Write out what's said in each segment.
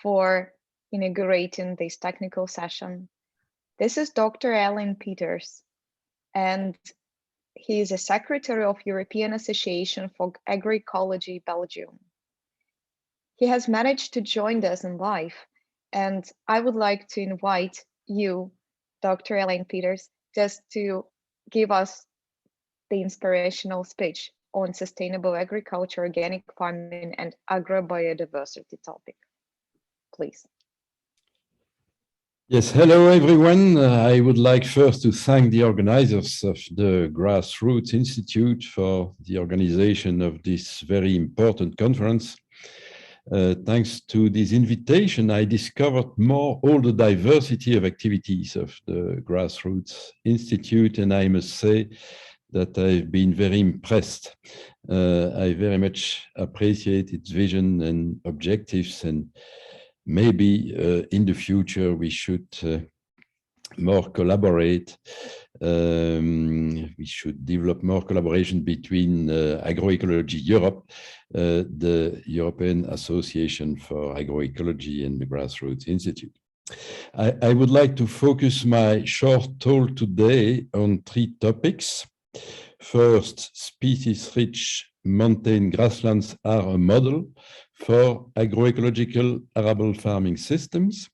for inaugurating this technical session. This is Dr. Alain Peters, and he is a Secretary of European Association for Agroecology Belgium. He has managed to join us in live, and I would like to invite you, Dr. Alain Peters, just to give us the inspirational speech on sustainable agriculture, organic farming, and agrobiodiversity topic. Please. Yes, hello everyone. I would like first to thank the organizers of the Grassroots Institute for the organization of this very important conference. Thanks to this invitation, I discovered all the diversity of activities of the Grassroots Institute, and I must say that I've been very impressed. I very much appreciate its vision and objectives, and maybe in the future we should more collaborate. We should develop more collaboration between Agroecology Europe, the European Association for Agroecology, and the Grassroots Institute. I would like to focus my short talk today on 3 topics. First, species-rich montane grasslands are a model for agroecological arable farming systems.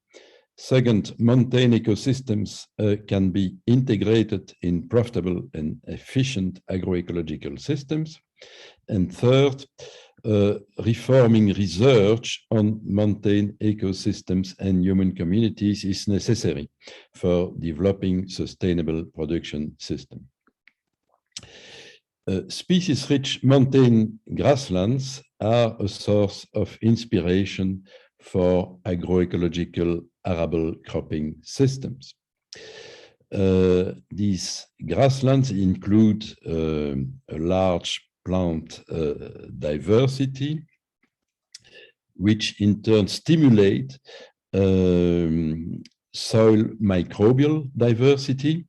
Second, montane ecosystems can be integrated in profitable and efficient agroecological systems. And third, reforming research on montane ecosystems and human communities is necessary for developing sustainable production systems. Species-rich montane grasslands are a source of inspiration for agroecological arable cropping systems. These grasslands include a large plant diversity, which in turn stimulate soil microbial diversity,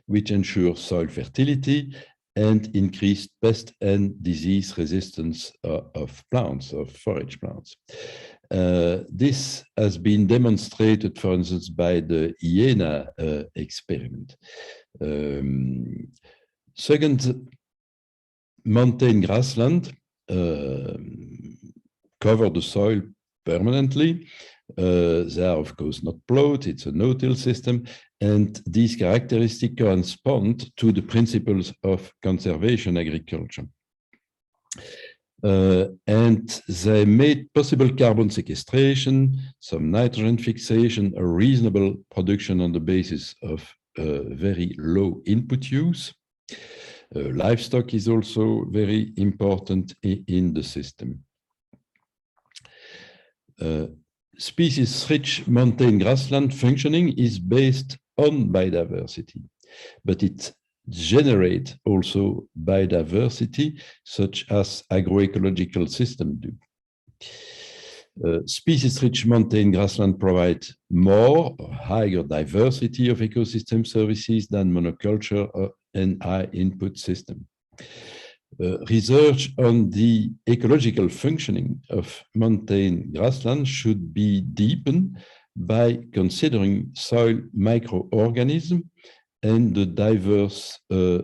which ensures soil fertility and increased pest and disease resistance of plants, of forage plants. This has been demonstrated, for instance, by the Iéna experiment. Second, montane grassland cover the soil permanently. They are, of course, not plowed, it's a no-till system, and these characteristics correspond to the principles of conservation agriculture. And they made possible carbon sequestration, some nitrogen fixation, a reasonable production on the basis of very low input use. Livestock is also very important in the system. Species-rich montane grassland functioning is based on biodiversity, but it generates also biodiversity, such as agroecological systems do. Species-rich montane grassland provide more or higher diversity of ecosystem services than monoculture and high input system. Research on the ecological functioning of montane grassland should be deepened by considering soil microorganisms and the diverse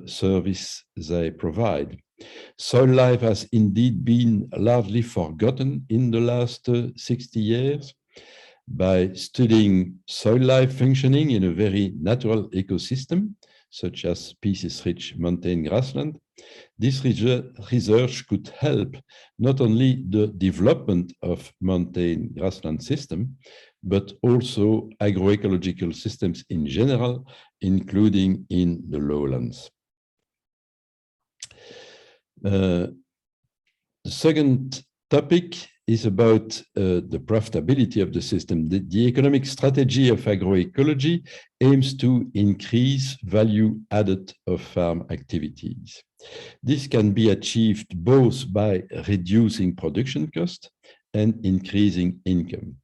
service they provide. Soil life has indeed been largely forgotten in the last 60 years. By studying soil life functioning in a very natural ecosystem, such as species-rich montane grassland, this research could help not only the development of montane grassland system, but also agroecological systems in general, including in the lowlands. The second topic is about the profitability of the system. The economic strategy of agroecology aims to increase value added of farm activities. This can be achieved both by reducing production cost and increasing income.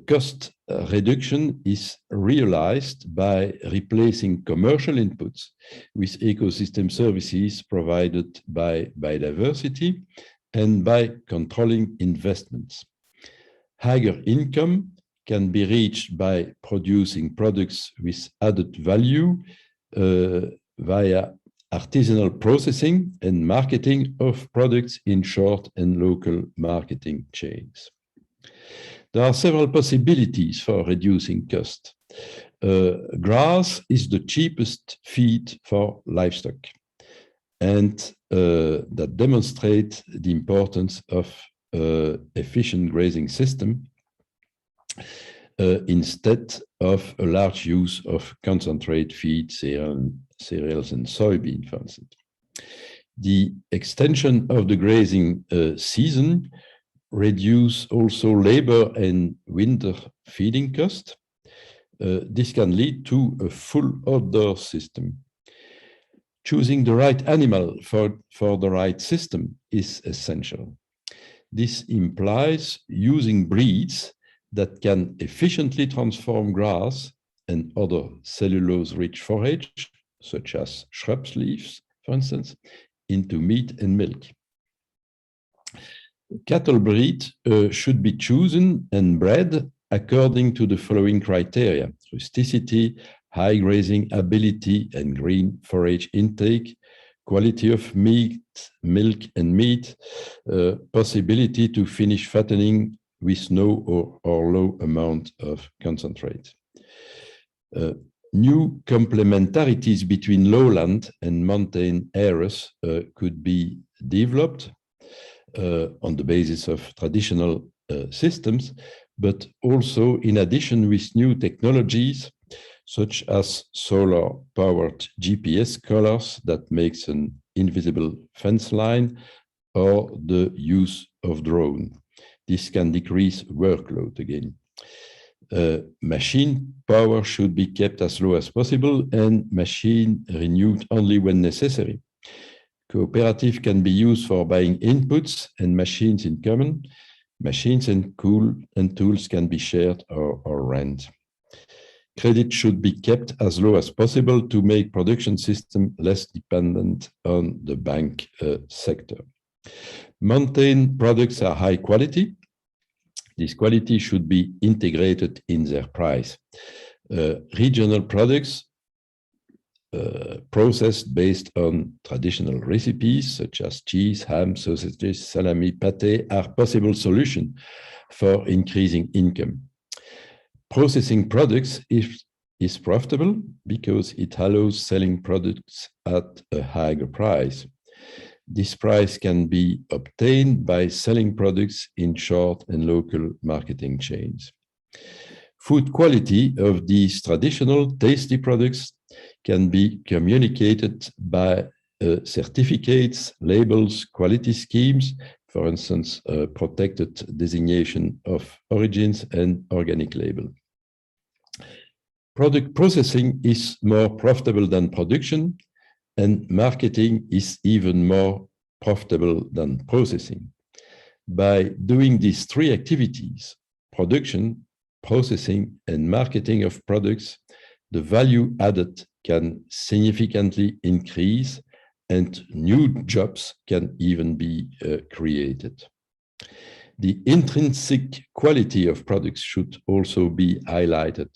Cost reduction is realized by replacing commercial inputs with ecosystem services provided by biodiversity and by controlling investments. Higher income can be reached by producing products with added value via artisanal processing and marketing of products in short and local marketing chains. There are several possibilities for reducing cost. Grass is the cheapest feed for livestock, and that demonstrates the importance of efficient grazing system instead of a large use of concentrate feed, cereals and soybean, for instance. The extension of the grazing season reduce also labor and winter feeding cost. This can lead to a full outdoor system. Choosing the right animal for the right system is essential. This implies using breeds that can efficiently transform grass and other cellulose-rich forage, such as shrubs, leaves, for instance, into meat and milk. Cattle breed should be chosen and bred according to the following criteria: rusticity, high grazing ability and green forage intake, quality of meat, milk and meat, possibility to finish fattening with no or low amount of concentrate. New complementarities between lowland and mountain areas could be developed on the basis of traditional systems, but also in addition with new technologies such as solar-powered GPS collars that makes an invisible fence line, or the use of drone. This can decrease workload again. Machine power should be kept as low as possible and machine renewed only when necessary. Cooperative can be used for buying inputs and machines in common. Machines and tools can be shared or rent. Credit should be kept as low as possible to make production system less dependent on the bank sector. Mountain products are high quality. This quality should be integrated in their price. Regional products processed based on traditional recipes such as cheese, ham, sausages, salami, pâté are possible solutions for increasing income. Processing products is profitable because it allows selling products at a higher price. This price can be obtained by selling products in short and local marketing chains. Food quality of these traditional tasty products can be communicated by certificates, labels, quality schemes, for instance, protected designation of origins and organic label. Product processing is more profitable than production, and marketing is even more profitable than processing. By doing these three activities, production, processing, and marketing of products, the value added can significantly increase and new jobs can even be created. The intrinsic quality of products should also be highlighted.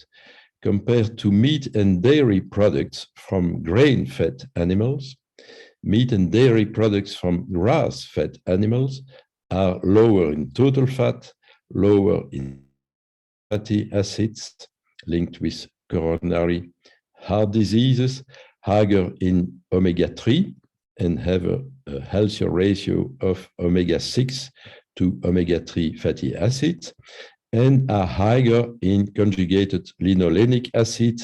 Compared to meat and dairy products from grain-fed animals, meat and dairy products from grass-fed animals are lower in total fat, lower in fatty acids linked with coronary heart diseases, higher in omega-3, and have a healthier ratio of omega-6 to omega-3 fatty acids, and are higher in conjugated linolenic acid,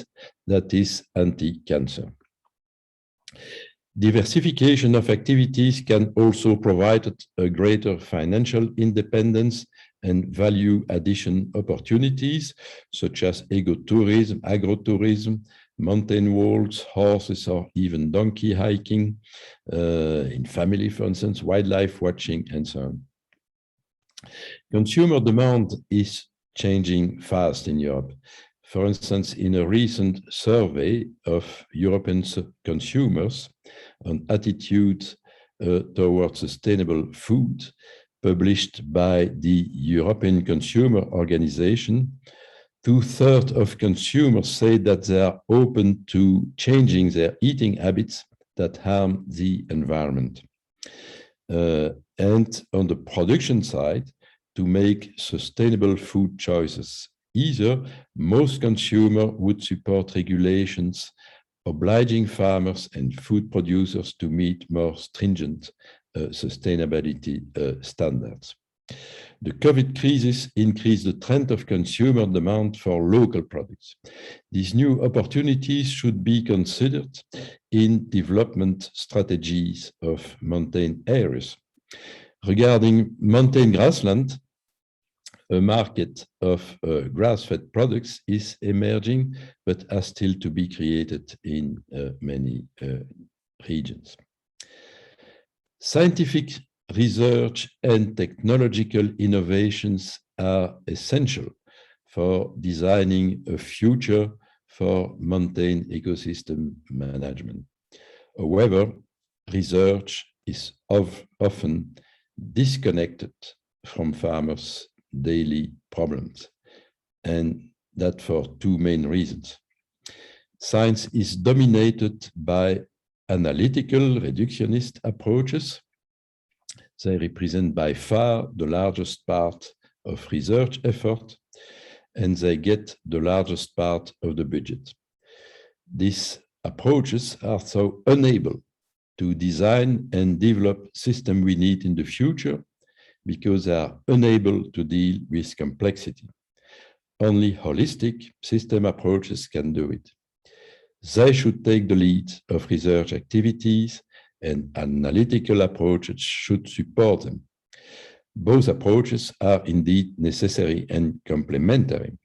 that is anti-cancer. Diversification of activities can also provide a greater financial independence and value addition opportunities, such as ecotourism, agrotourism, mountain walks, horses, or even donkey hiking, in family, for instance, wildlife watching, and so on. Consumer demand is changing fast in Europe. For instance, in a recent survey of European consumers on attitude towards sustainable food, published by the European Consumer Organization, 2/3 of consumers say that they are open to changing their eating habits that harm the environment. And on the production side, to make sustainable food choices. Either most consumers would support regulations obliging farmers and food producers to meet more stringent sustainability standards. The COVID crisis increased the trend of consumer demand for local products. These new opportunities should be considered in development strategies of mountain areas. Regarding mountain grassland, a market of grass-fed products is emerging, but are still to be created in many regions. Scientific research and technological innovations are essential for designing a future for mountain ecosystem management. However, research is often disconnected from farmers' daily problems, and that for two main reasons. Science is dominated by analytical reductionist approaches. They represent by far the largest part of research effort, and they get the largest part of the budget. These approaches are so unable to design and develop systems we need in the future because they are unable to deal with complexity. Only holistic system approaches can do it. They should take the lead of research activities, and analytical approaches should support them. Both approaches are indeed necessary and complementary.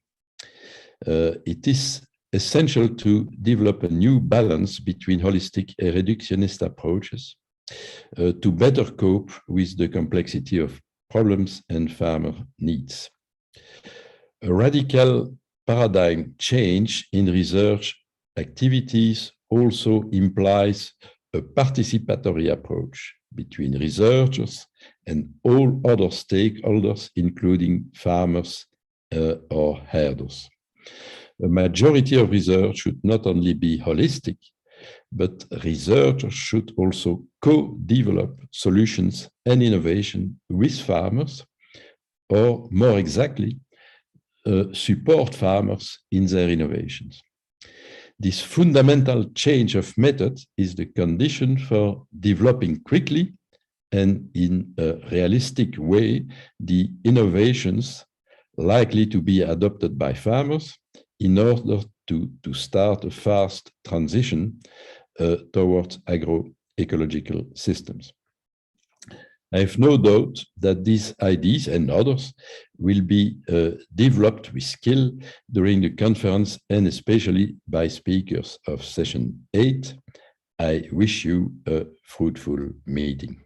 It is essential to develop a new balance between holistic and reductionist approaches to better cope with the complexity of problems and farmer needs. A radical paradigm change in research activities also implies a participatory approach between researchers and all other stakeholders, including farmers or herders. A majority of research should not only be holistic, but researchers should also co-develop solutions and innovation with farmers, or more exactly, support farmers in their innovations. This fundamental change of method is the condition for developing quickly and in a realistic way the innovations likely to be adopted by farmers in order to start a fast transition towards agroecological systems. I have no doubt that these ideas and others will be developed with skill during the conference and especially by speakers of session 8. I wish you a fruitful meeting.